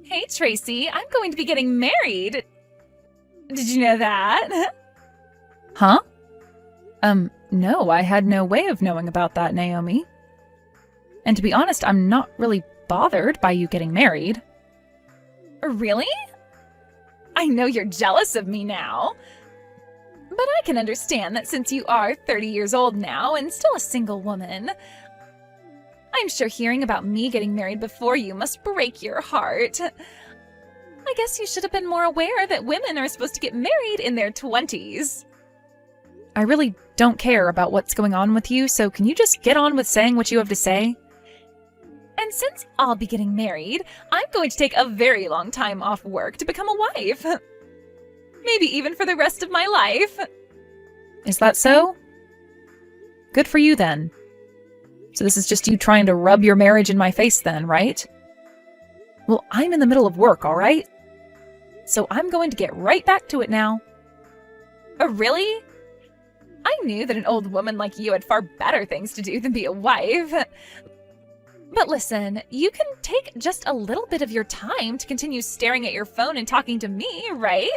Hey, Tracy, I'm going to be getting married. Did you know that? Huh? No, I had no way of knowing about that, Naomi. And to be honest, I'm not really bothered by you getting married. Really? I know you're jealous of me now. But I can understand that since you are 30 years old now and still a single woman, I'm sure hearing about me getting married before you must break your heart. I guess you should have been more aware that women are supposed to get married in their 20s. I really don't care about what's going on with you, so can you just get on with saying what you have to say? And since I'll be getting married, I'm going to take a very long time off work to become a wife. Maybe even for the rest of my life. Is that so? Good for you, then. So this is just you trying to rub your marriage in my face then, right? Well, I'm in the middle of work, all right? So I'm going to get right back to it now. Really? I knew that an old woman like you had far better things to do than be a wife. But listen, you can take just a little bit of your time to continue staring at your phone and talking to me, right?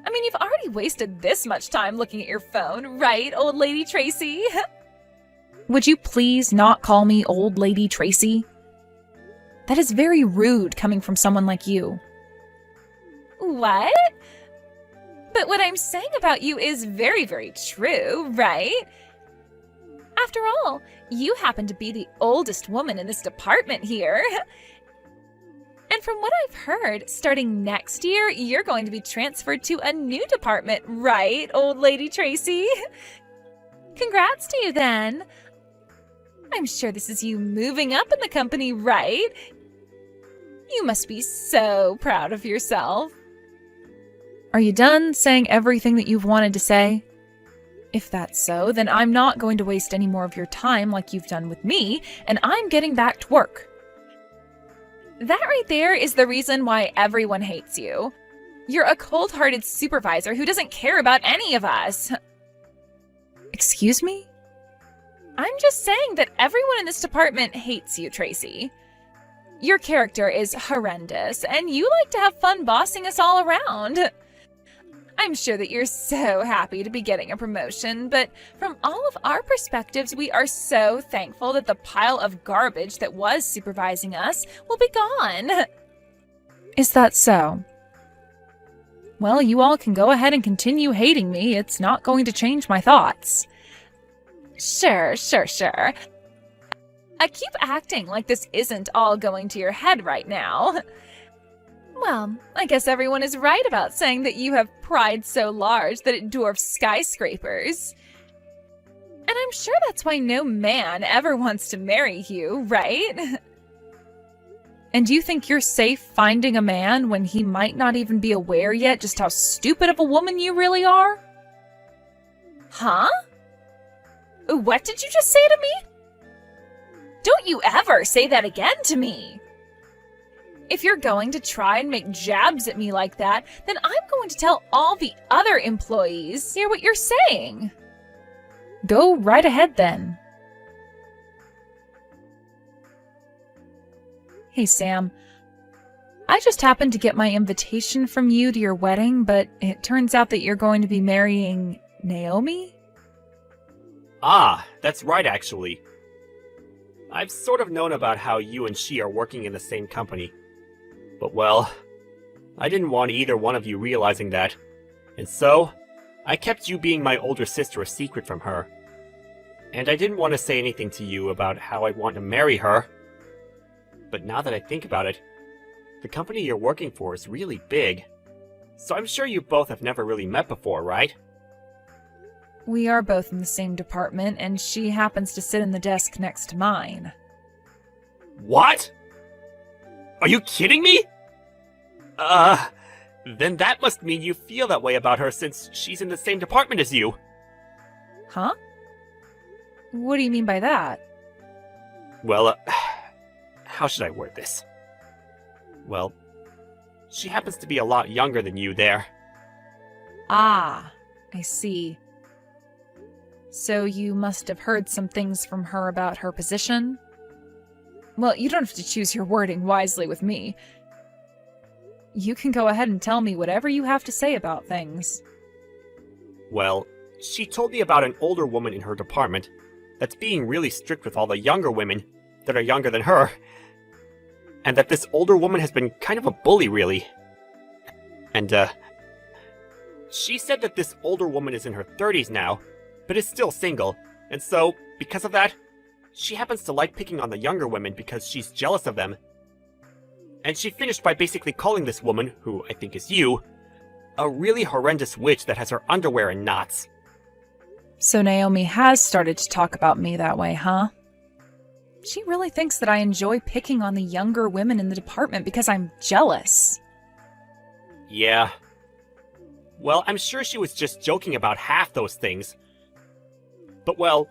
I mean, you've already wasted this much time looking at your phone, right, old lady Tracy? Would you please not call me old lady Tracy? That is very rude coming from someone like you. What? But what I'm saying about you is very, very true, right? After all, you happen to be the oldest woman in this department here. And from what I've heard, starting next year, you're going to be transferred to a new department, right, old lady Tracy? Congrats to you then. I'm sure this is you moving up in the company, right? You must be so proud of yourself. Are you done saying everything that you've wanted to say? If that's so, then I'm not going to waste any more of your time like you've done with me, and I'm getting back to work. That right there is the reason why everyone hates you. You're a cold-hearted supervisor who doesn't care about any of us. Excuse me? I'm just saying that everyone in this department hates you, Tracy. Your character is horrendous, and you like to have fun bossing us all around. I'm sure that you're so happy to be getting a promotion, but from all of our perspectives, we are so thankful that the pile of garbage that was supervising us will be gone. Is that so? Well, you all can go ahead and continue hating me. It's not going to change my thoughts. Sure. I keep acting like this isn't all going to your head right now. Well, I guess everyone is right about saying that you have pride so large that it dwarfs skyscrapers. And I'm sure that's why no man ever wants to marry you, right? And do you think you're safe finding a man when he might not even be aware yet just how stupid of a woman you really are? Huh? What did you just say to me? Don't you ever say that again to me. If you're going to try and make jabs at me like that, then I'm going to tell all the other employees hear what you're saying. Go right ahead then. Hey, Sam. I just happened to get my invitation from you to your wedding, but it turns out that you're going to be marrying Naomi? Ah, that's right, actually. I've sort of known about how you and she are working in the same company. But well, I didn't want either one of you realizing that. And so, I kept you being my older sister a secret from her. And I didn't want to say anything to you about how I want to marry her. But now that I think about it, the company you're working for is really big. So I'm sure you both have never really met before, right? We are both in the same department, and she happens to sit in the desk next to mine. What? Are you kidding me? Then that must mean you feel that way about her since she's in the same department as you. Huh? What do you mean by that? Well, how should I word this? Well, she happens to be a lot younger than you there. Ah, I see. So you must have heard some things from her about her position? Well, you don't have to choose your wording wisely with me. You can go ahead and tell me whatever you have to say about things. Well, she told me about an older woman in her department that's being really strict with all the younger women that are younger than her. And that this older woman has been kind of a bully, really. And, she said that this older woman is in her 30s now, but is still single, and so, because of that, she happens to like picking on the younger women because she's jealous of them. And she finished by basically calling this woman, who I think is you, a really horrendous witch that has her underwear in knots. So Naomi has started to talk about me that way, huh? She really thinks that I enjoy picking on the younger women in the department because I'm jealous. Yeah. Well, I'm sure she was just joking about half those things. But well,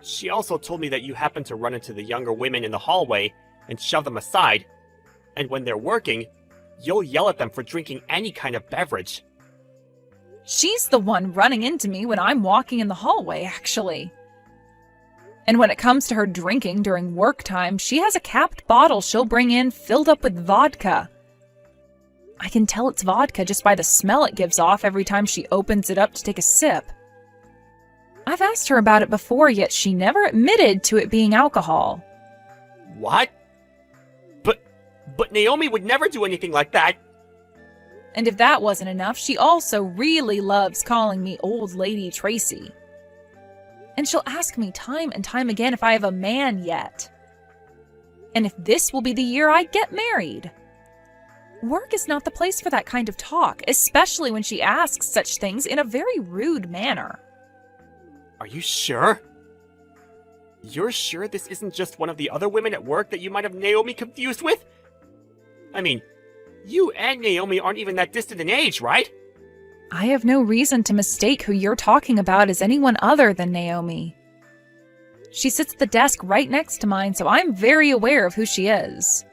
she also told me that you happen to run into the younger women in the hallway and shove them aside, and when they're working, you'll yell at them for drinking any kind of beverage. She's the one running into me when I'm walking in the hallway, actually. And when it comes to her drinking during work time, she has a capped bottle she'll bring in filled up with vodka. I can tell it's vodka just by the smell it gives off every time she opens it up to take a sip. I've asked her about it before, yet she never admitted to it being alcohol. What? But Naomi would never do anything like that. And if that wasn't enough, she also really loves calling me Old Lady Tracy. And she'll ask me time and time again if I have a man yet. And if this will be the year I get married. Work is not the place for that kind of talk, especially when she asks such things in a very rude manner. Are you sure? You're sure this isn't just one of the other women at work that you might have Naomi confused with? I mean, you and Naomi aren't even that distant in age, right? I have no reason to mistake who you're talking about as anyone other than Naomi. She sits at the desk right next to mine, so I'm very aware of who she is.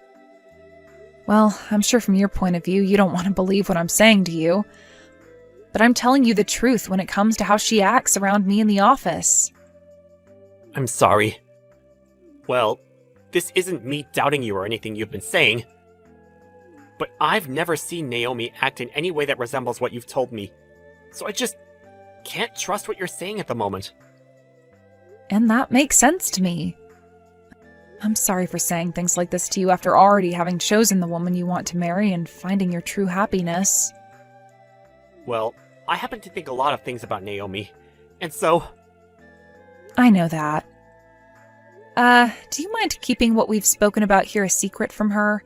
Well, I'm sure from your point of view, you don't want to believe what I'm saying to you. But I'm telling you the truth when it comes to how she acts around me in the office. I'm sorry. Well, this isn't me doubting you or anything you've been saying. But I've never seen Naomi act in any way that resembles what you've told me. So I just can't trust what you're saying at the moment. And that makes sense to me. I'm sorry for saying things like this to you after already having chosen the woman you want to marry and finding your true happiness. Well, I happen to think a lot of things about Naomi, and so... I know that. Do you mind keeping what we've spoken about here a secret from her?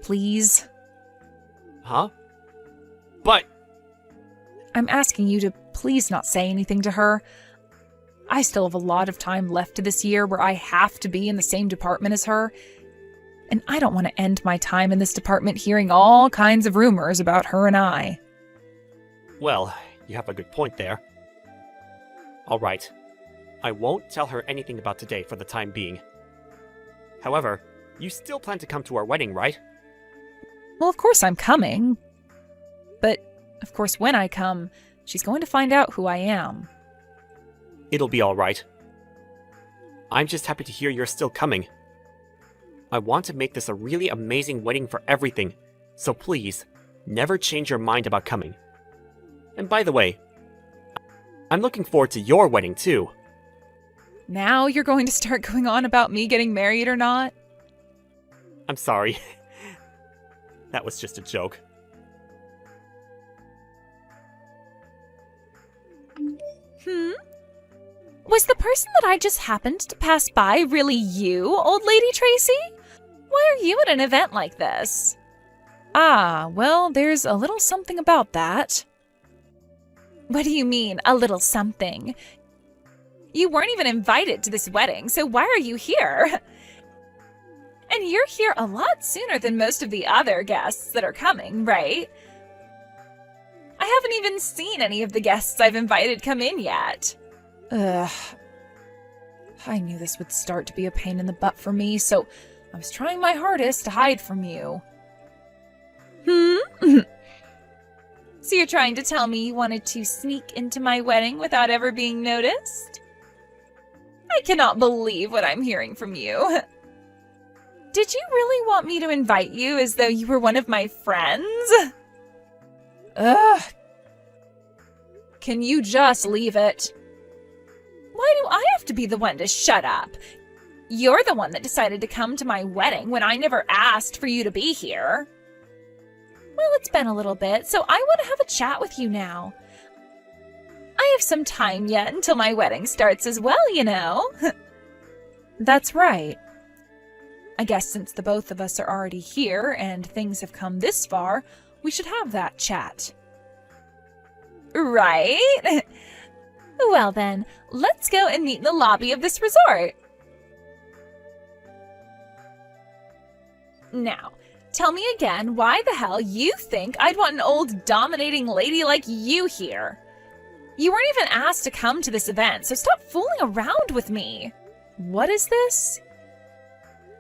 Please? Huh? But... I'm asking you to please not say anything to her. I still have a lot of time left to this year where I have to be in the same department as her, and I don't want to end my time in this department hearing all kinds of rumors about her and I. Well, you have a good point there. Alright. I won't tell her anything about today for the time being. However, you still plan to come to our wedding, right? Well, of course I'm coming. But, of course, when I come, she's going to find out who I am. It'll be alright. I'm just happy to hear you're still coming. I want to make this a really amazing wedding for everything, so please, never change your mind about coming. And by the way, I'm looking forward to your wedding too. Now you're going to start going on about me getting married or not? I'm sorry. That was just a joke. Was the person that I just happened to pass by really you, Old Lady Tracy? Why are you at an event like this? Ah, well, there's a little something about that. What do you mean, a little something? You weren't even invited to this wedding, so why are you here? And you're here a lot sooner than most of the other guests that are coming, right? I haven't even seen any of the guests I've invited come in yet. Ugh. I knew this would start to be a pain in the butt for me, so I was trying my hardest to hide from you. So you're trying to tell me you wanted to sneak into my wedding without ever being noticed? I cannot believe what I'm hearing from you. Did you really want me to invite you as though you were one of my friends? Ugh. Can you just leave it? Why do I have to be the one to shut up? You're the one that decided to come to my wedding when I never asked for you to be here. Well, it's been a little bit, so I want to have a chat with you now. I have some time yet until my wedding starts as well, you know. That's right. I guess since the both of us are already here and things have come this far, we should have that chat. Right? Well then, let's go and meet in the lobby of this resort. Now, tell me again why the hell you think I'd want an old dominating lady like you here. You weren't even asked to come to this event, so stop fooling around with me. What is this?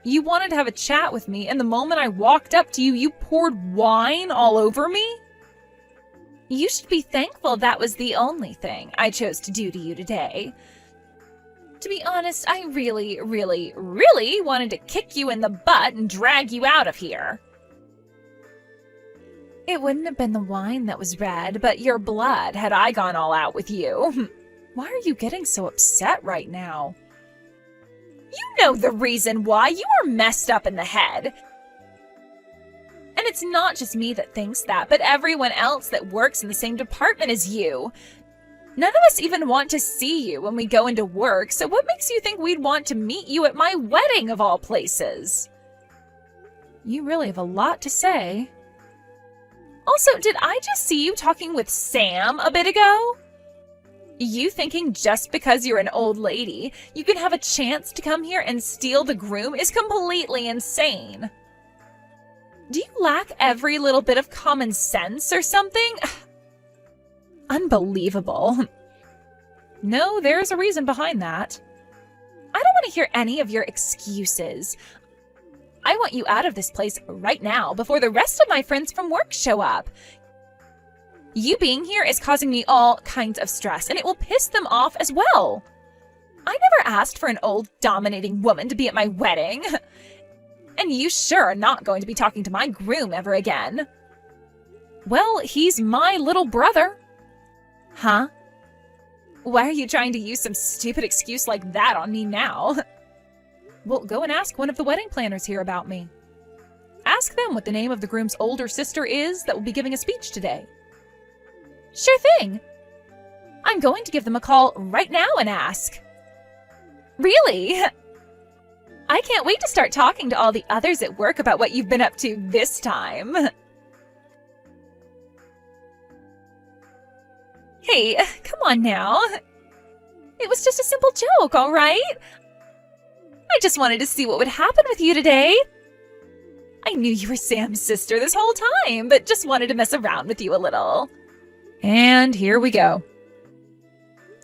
You wanted to have a chat with me, and the moment I walked up to you, you poured wine all over me? You should be thankful that was the only thing I chose to do to you today. To be honest, I really wanted to kick you in the butt and drag you out of here. It wouldn't have been the wine that was red, but your blood had I gone all out with you. Why are you getting so upset right now? You know the reason why. You are messed up in the head. And it's not just me that thinks that, but everyone else that works in the same department as you. None of us even want to see you when we go into work, so what makes you think we'd want to meet you at my wedding of all places? You really have a lot to say. Also, did I just see you talking with Sam a bit ago? You thinking just because you're an old lady, you can have a chance to come here and steal the groom is completely insane. Do you lack every little bit of common sense or something? Unbelievable. No, there's a reason behind that. I don't want to hear any of your excuses. I want you out of this place right now before the rest of my friends from work show up. You being here is causing me all kinds of stress, and it will piss them off as well. I never asked for an old, dominating woman to be at my wedding. And you sure are not going to be talking to my groom ever again. Well, he's my little brother. Huh? Why are you trying to use some stupid excuse like that on me now? Well, go and ask one of the wedding planners here about me. Ask them what the name of the groom's older sister is that will be giving a speech today. Sure thing. I'm going to give them a call right now and ask. Really? I can't wait to start talking to all the others at work about what you've been up to this time. Hey, come on now. It was just a simple joke, all right? I just wanted to see what would happen with you today. I knew you were Sam's sister this whole time, but just wanted to mess around with you a little. And here we go.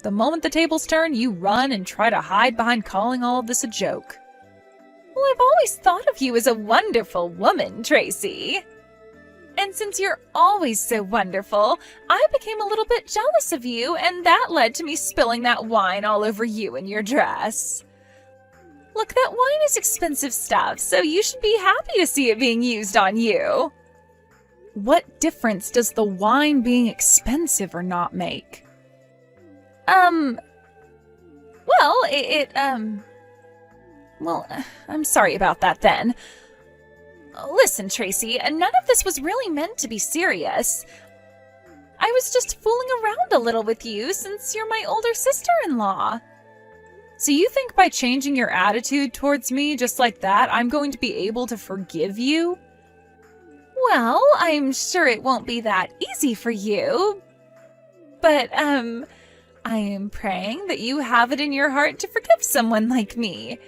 The moment the tables turn, you run and try to hide behind calling all of this a joke. Well, I've always thought of you as a wonderful woman, Tracy. And since you're always so wonderful, I became a little bit jealous of you, and that led to me spilling that wine all over you and your dress. Look, that wine is expensive stuff, so you should be happy to see it being used on you. What difference does the wine being expensive or not make? Well, I'm sorry about that then. Listen, Tracy, none of this was really meant to be serious. I was just fooling around a little with you since you're my older sister-in-law. So you think by changing your attitude towards me just like that, I'm going to be able to forgive you? Well, I'm sure it won't be that easy for you. But, I am praying that you have it in your heart to forgive someone like me.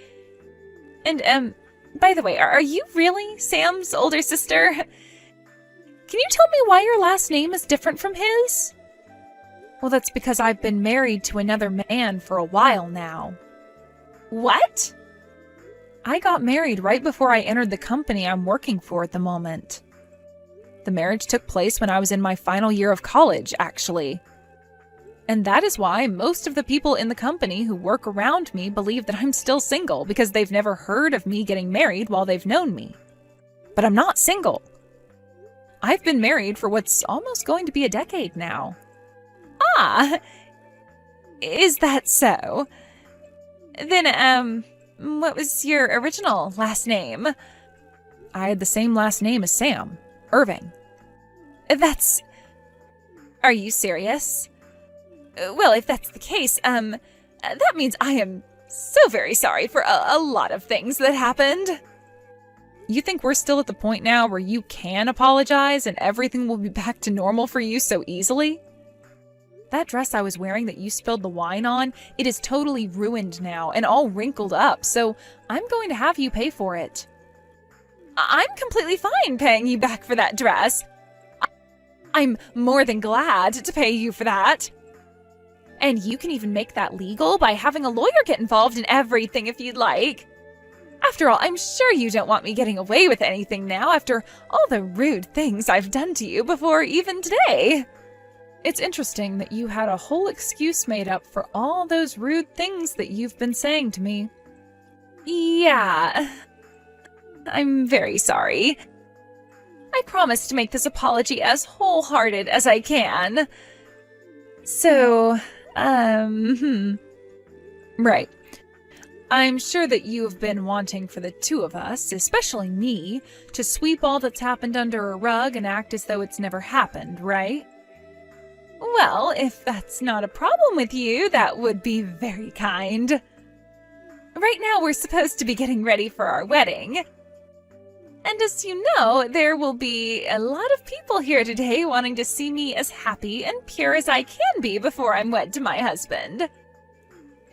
And, by the way, are you really Sam's older sister? Can you tell me why your last name is different from his? Well, that's because I've been married to another man for a while now. What? I got married right before I entered the company I'm working for at the moment. The marriage took place when I was in my final year of college, actually. And that is why most of the people in the company who work around me believe that I'm still single, because they've never heard of me getting married while they've known me. But I'm not single. I've been married for what's almost going to be a decade now. Ah, is that so? Then, what was your original last name? I had the same last name as Sam, Irving. Are you serious? Well, if that's the case, that means I am so very sorry for a lot of things that happened. You think we're still at the point now where you can apologize and everything will be back to normal for you so easily? That dress I was wearing that you spilled the wine on, it is totally ruined now and all wrinkled up, so I'm going to have you pay for it. I'm completely fine paying you back for that dress. I'm more than glad to pay you for that. And you can even make that legal by having a lawyer get involved in everything if you'd like. After all, I'm sure you don't want me getting away with anything now after all the rude things I've done to you before even today. It's interesting that you had a whole excuse made up for all those rude things that you've been saying to me. Yeah. I'm very sorry. I promise to make this apology as wholehearted as I can. So, Right. I'm sure that you have been wanting for the two of us, especially me, to sweep all that's happened under a rug and act as though it's never happened, right? Well, if that's not a problem with you, that would be very kind. Right now, we're supposed to be getting ready for our wedding. And as you know, there will be a lot of people here today wanting to see me as happy and pure as I can be before I'm wed to my husband.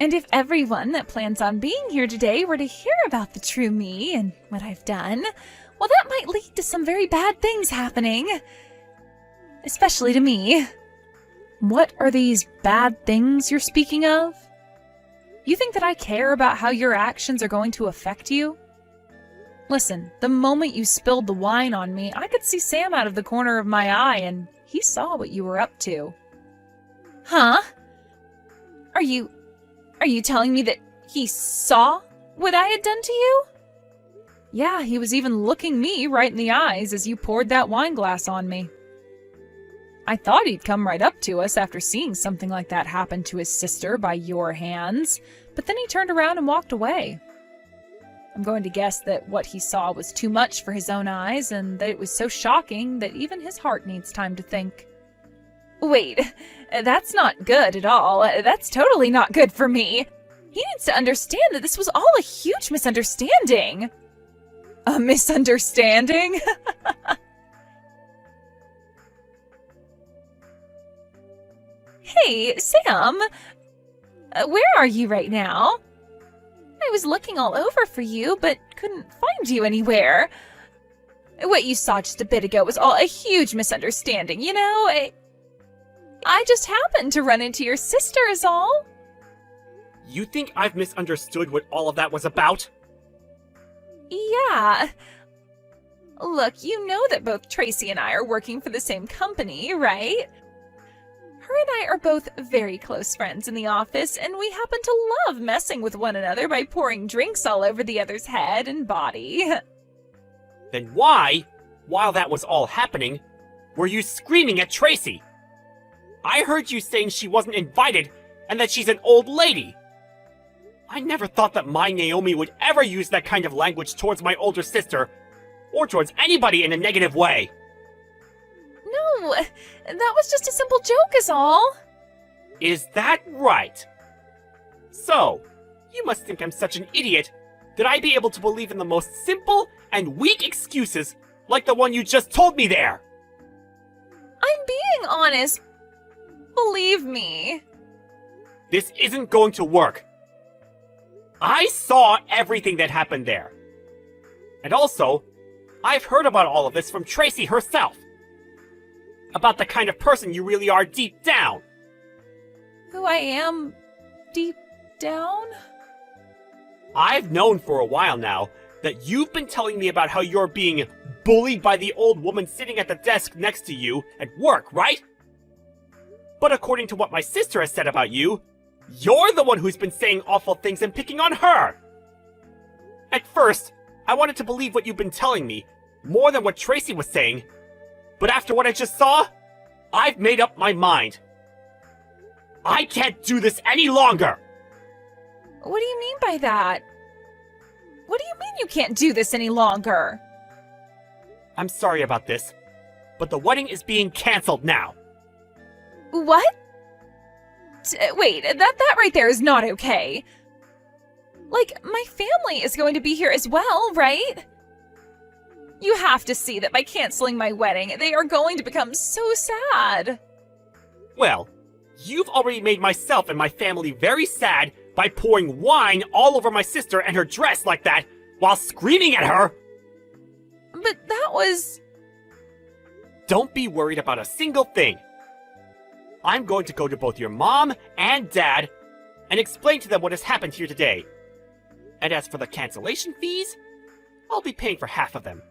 And if everyone that plans on being here today were to hear about the true me and what I've done, well, that might lead to some very bad things happening. Especially to me. What are these bad things you're speaking of? You think that I care about how your actions are going to affect you? Listen, the moment you spilled the wine on me, I could see Sam out of the corner of my eye, and he saw what you were up to. Huh? Are you telling me that he saw what I had done to you? Yeah, he was even looking me right in the eyes as you poured that wine glass on me. I thought he'd come right up to us after seeing something like that happen to his sister by your hands, but then he turned around and walked away. I'm going to guess that what he saw was too much for his own eyes, and that it was so shocking that even his heart needs time to think. Wait, that's not good at all. That's totally not good for me. He needs to understand that this was all a huge misunderstanding. A misunderstanding? Hey, Sam. Where are you right now? I was looking all over for you, but couldn't find you anywhere. What you saw just a bit ago was all a huge misunderstanding, you know? I just happened to run into your sister is all. You think I've misunderstood what all of that was about? Yeah. Look, you know that both Tracy and I are working for the same company, right? Her and I are both very close friends in the office, and we happen to love messing with one another by pouring drinks all over the other's head and body. Then why, while that was all happening, were you screaming at Tracy? I heard you saying she wasn't invited and that she's an old lady. I never thought that my Naomi would ever use that kind of language towards my older sister, or towards anybody in a negative way. No, that was just a simple joke is all. Is that right? So, you must think I'm such an idiot that I'd be able to believe in the most simple and weak excuses like the one you just told me there. I'm being honest. Believe me. This isn't going to work. I saw everything that happened there. And also, I've heard about all of this from Tracy herself. About the kind of person you really are deep down. Who I am deep down? I've known for a while now that you've been telling me about how you're being bullied by the old woman sitting at the desk next to you at work, right? But according to what my sister has said about you, you're the one who's been saying awful things and picking on her! At first, I wanted to believe what you've been telling me, more than what Tracy was saying. But after what I just saw, I've made up my mind. I can't do this any longer! What do you mean by that? What do you mean you can't do this any longer? I'm sorry about this, but the wedding is being cancelled now. What? Wait, that right there is not okay. Like, my family is going to be here as well, right? You have to see that by canceling my wedding, they are going to become so sad. Well, you've already made myself and my family very sad by pouring wine all over my sister and her dress like that while screaming at her. But that was... Don't be worried about a single thing. I'm going to go to both your mom and dad and explain to them what has happened here today. And as for the cancellation fees, I'll be paying for half of them.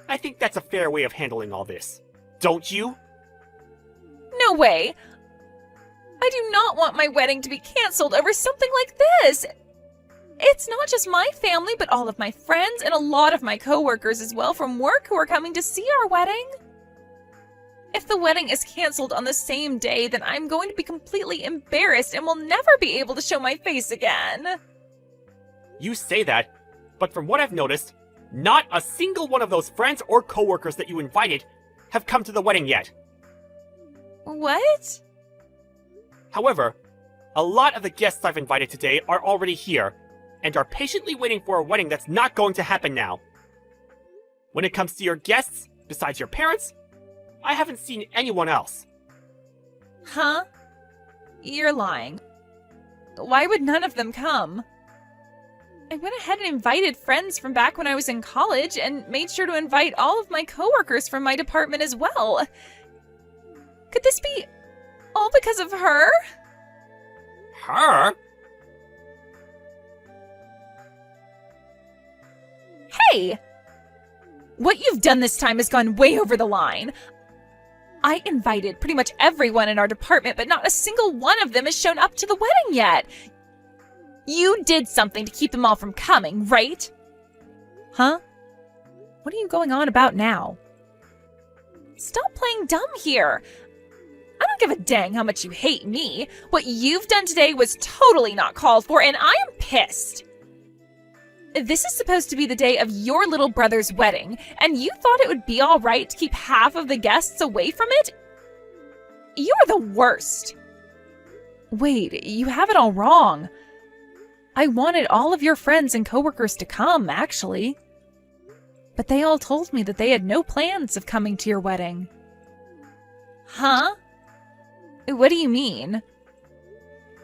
I think that's a fair way of handling all this. Don't you? No way! I do not want my wedding to be canceled over something like this! It's not just my family, but all of my friends and a lot of my coworkers as well from work who are coming to see our wedding. If the wedding is canceled on the same day, then I'm going to be completely embarrassed and will never be able to show my face again. You say that, but from what I've noticed, not a single one of those friends or coworkers that you invited have come to the wedding yet. What? However, a lot of the guests I've invited today are already here and are patiently waiting for a wedding that's not going to happen now. When it comes to your guests, besides your parents, I haven't seen anyone else. Huh? You're lying. Why would none of them come? I went ahead and invited friends from back when I was in college and made sure to invite all of my coworkers from my department as well. Could this be all because of her? Her? Hey! What you've done this time has gone way over the line. I invited pretty much everyone in our department, but not a single one of them has shown up to the wedding yet. You did something to keep them all from coming, right? Huh? What are you going on about now? Stop playing dumb here. I don't give a dang how much you hate me. What you've done today was totally not called for, and I am pissed. This is supposed to be the day of your little brother's wedding, and you thought it would be all right to keep half of the guests away from it? You're the worst. Wait, you have it all wrong. I wanted all of your friends and coworkers to come, actually. But they all told me that they had no plans of coming to your wedding. Huh? What do you mean?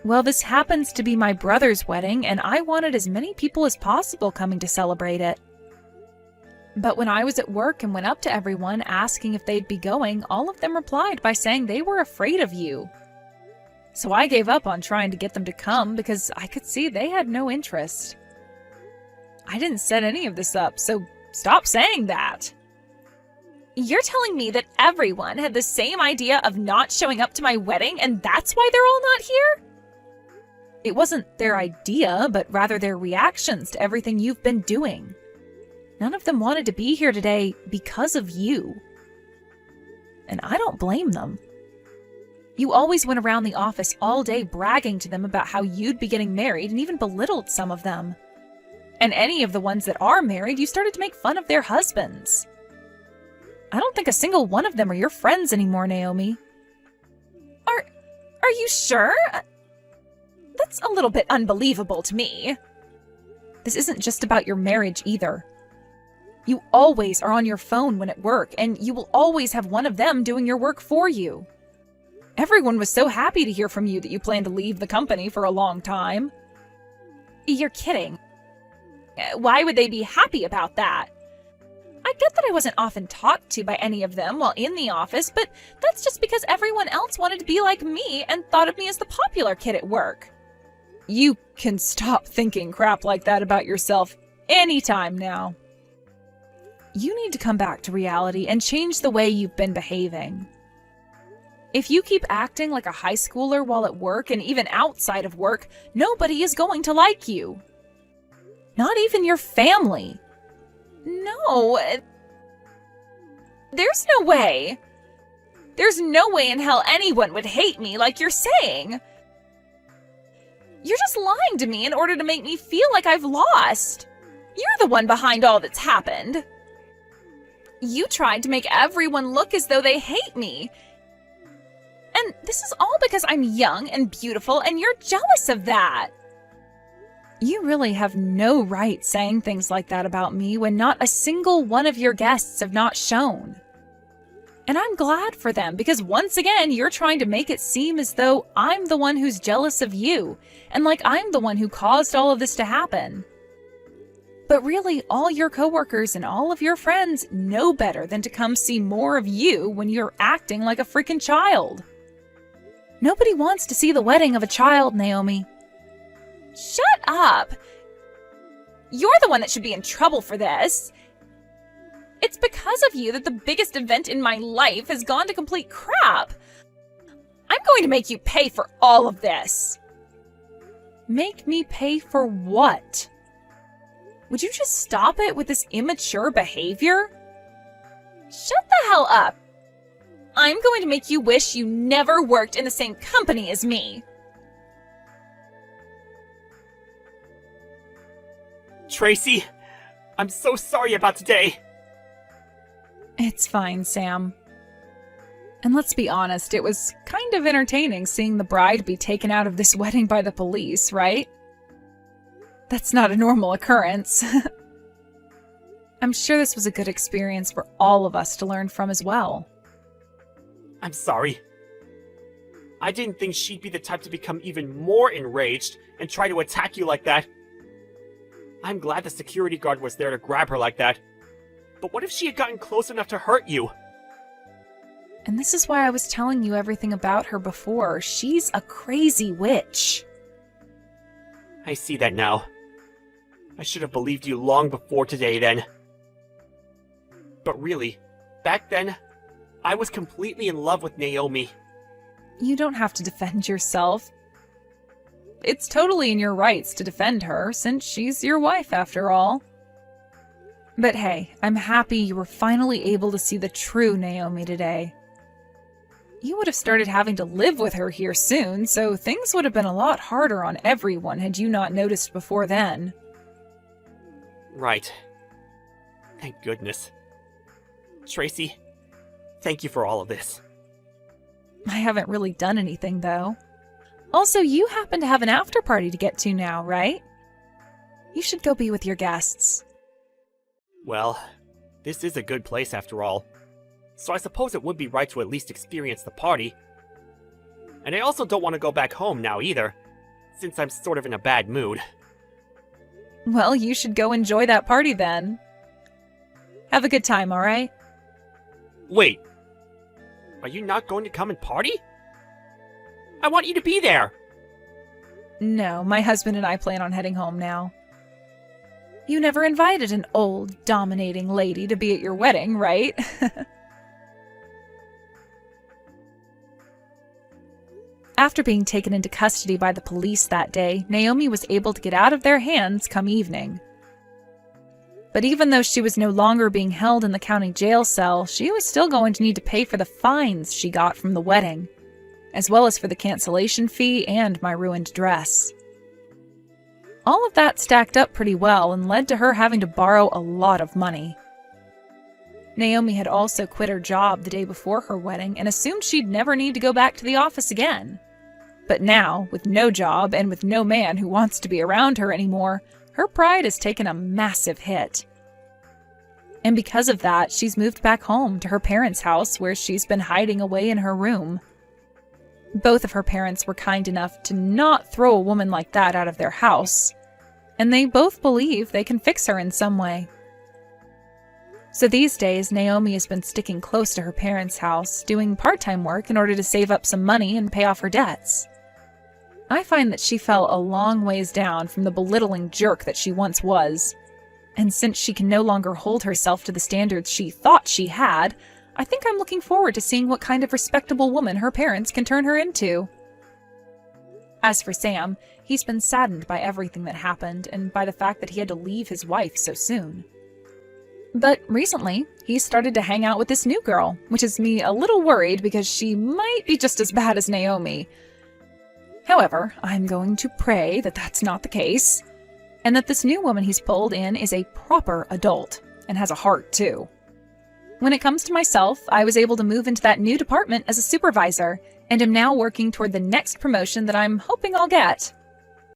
Well, this happens to be my brother's wedding, and I wanted as many people as possible coming to celebrate it. But when I was at work and went up to everyone asking if they'd be going, all of them replied by saying they were afraid of you. So I gave up on trying to get them to come because I could see they had no interest. I didn't set any of this up, so stop saying that. You're telling me that everyone had the same idea of not showing up to my wedding, and that's why they're all not here? It wasn't their idea, but rather their reactions to everything you've been doing. None of them wanted to be here today because of you. And I don't blame them. You always went around the office all day bragging to them about how you'd be getting married and even belittled some of them. And any of the ones that are married, you started to make fun of their husbands. I don't think a single one of them are your friends anymore, Naomi. Are you sure? That's a little bit unbelievable to me. This isn't just about your marriage either. You always are on your phone when at work, and you will always have one of them doing your work for you. Everyone was so happy to hear from you that you plan to leave the company for a long time. You're kidding. Why would they be happy about that? I get that I wasn't often talked to by any of them while in the office, but that's just because everyone else wanted to be like me and thought of me as the popular kid at work. You can stop thinking crap like that about yourself anytime now. You need to come back to reality and change the way you've been behaving. If you keep acting like a high schooler while at work and even outside of work, nobody is going to like you. Not even your family. No. There's no way. There's no way in hell anyone would hate me like you're saying. You're just lying to me in order to make me feel like I've lost. You're the one behind all that's happened. You tried to make everyone look as though they hate me. And this is all because I'm young and beautiful and you're jealous of that. You really have no right saying things like that about me when not a single one of your guests have not shown. And I'm glad for them because once again, you're trying to make it seem as though I'm the one who's jealous of you and like I'm the one who caused all of this to happen. But really, all your coworkers and all of your friends know better than to come see more of you when you're acting like a freaking child. Nobody wants to see the wedding of a child, Naomi. Shut up! You're the one that should be in trouble for this. It's because of you that the biggest event in my life has gone to complete crap. I'm going to make you pay for all of this. Make me pay for what? Would you just stop it with this immature behavior? Shut the hell up. I'm going to make you wish you never worked in the same company as me. Tracy, I'm so sorry about today. It's fine, Sam. And let's be honest, it was kind of entertaining seeing the bride be taken out of this wedding by the police, right? That's not a normal occurrence. I'm sure this was a good experience for all of us to learn from as well. I'm sorry. I didn't think she'd be the type to become even more enraged and try to attack you like that. I'm glad the security guard was there to grab her like that. But what if she had gotten close enough to hurt you? And this is why I was telling you everything about her before. She's a crazy witch. I see that now. I should have believed you long before today then. But really, back then, I was completely in love with Naomi. You don't have to defend yourself. It's totally in your rights to defend her, since she's your wife after all. But hey, I'm happy you were finally able to see the true Naomi today. You would have started having to live with her here soon, so things would have been a lot harder on everyone had you not noticed before then. Right. Thank goodness. Tracy, thank you for all of this. I haven't really done anything, though. Also, you happen to have an after party to get to now, right? You should go be with your guests. Well, this is a good place after all, so I suppose it would be right to at least experience the party. And I also don't want to go back home now either, since I'm sort of in a bad mood. Well, you should go enjoy that party then. Have a good time, alright? Wait, are you not going to come and party? I want you to be there! No, my husband and I plan on heading home now. You never invited an old, dominating lady to be at your wedding, right? After being taken into custody by the police that day, Naomi was able to get out of their hands come evening. But even though she was no longer being held in the county jail cell, she was still going to need to pay for the fines she got from the wedding, as well as for the cancellation fee and my ruined dress. All of that stacked up pretty well and led to her having to borrow a lot of money. Naomi had also quit her job the day before her wedding and assumed she'd never need to go back to the office again. But now, with no job and with no man who wants to be around her anymore, her pride has taken a massive hit. And because of that, she's moved back home to her parents' house where she's been hiding away in her room. Both of her parents were kind enough to not throw a woman like that out of their house, and they both believe they can fix her in some way. So these days, Naomi has been sticking close to her parents' house, doing part-time work in order to save up some money and pay off her debts. I find that she fell a long ways down from the belittling jerk that she once was, and since she can no longer hold herself to the standards she thought she had, I think I'm looking forward to seeing what kind of respectable woman her parents can turn her into. As for Sam, he's been saddened by everything that happened and by the fact that he had to leave his wife so soon. But recently, he's started to hang out with this new girl, which has me a little worried because she might be just as bad as Naomi. However, I'm going to pray that that's not the case, and that this new woman he's pulled in is a proper adult and has a heart too. When it comes to myself, I was able to move into that new department as a supervisor, and am now working toward the next promotion that I'm hoping I'll get.